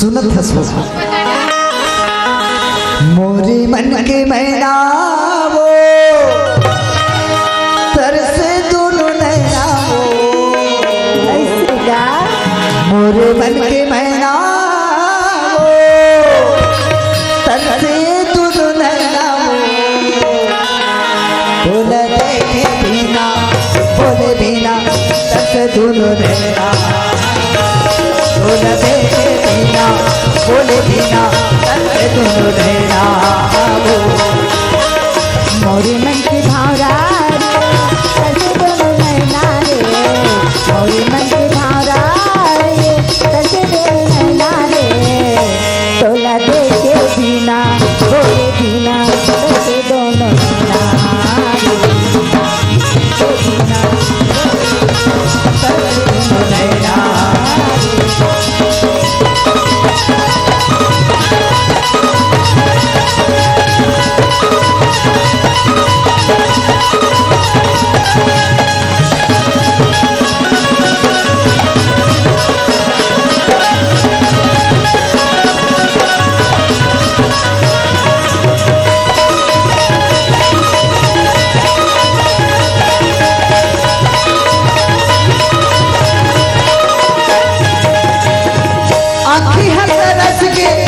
सुनत हसो मोरे मन के मैना वो तरसे दोनों नैना वो मोरे मन के मैना वो तरसे दोनों नैना वो बोले देखे बिना बोले बिना तरसे दोनों नैना बोले देखे बिना बोले बिना तरसे दोनों नैना वो मोरे मन की भावरा तरसे दोनों नैना रे मोरे मन की भावरा तरसे दोनों नैना रे तोला देखे बिना बोले बिना तरसे दोनों नैना रे बिना तरसे दोनों नैना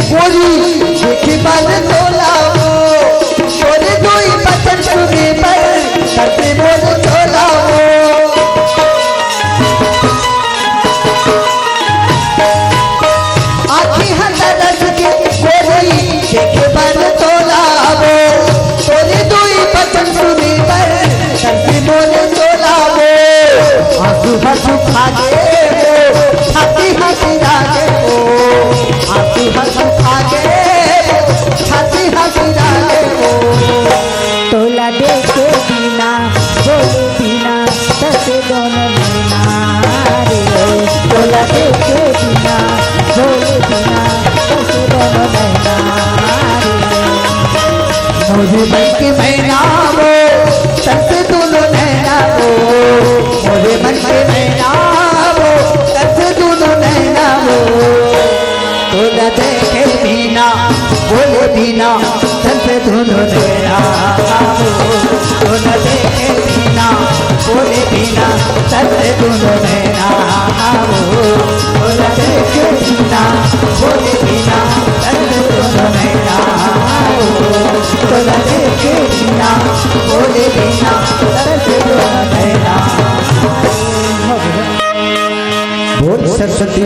देखे बल तोलाओ छोरे कोई बचन सुने पर करते बोल तोलाओ आखी हंस के कोई देखे बल तोलाओ छोरे कोई बचन सुने पर करते बोल तोलाओ आंसू हंसू खागे छाती हंसी रागे वो आंसू हंसू खागे तोला देखे बिना बोले बिना तरसे दोनों नैना रे तोला देखे बिना बोले बिना तरसे दोनों नैना रे मोरे मन के मैना वो तरसे दोनों नैना वो मोरे मन के मैना वो तरसे दोनों नैना वो तोला देखे बिना बोले बिना तरसे दोनों नैना तोला देखे बिना बोले बिना तरसे दोनों नैना तोला देखे बिना बोले बिना तरसे दोनों नैना तोला देखे बिना बोले बिना तरसे दोनों नैना बोल सरस्वती।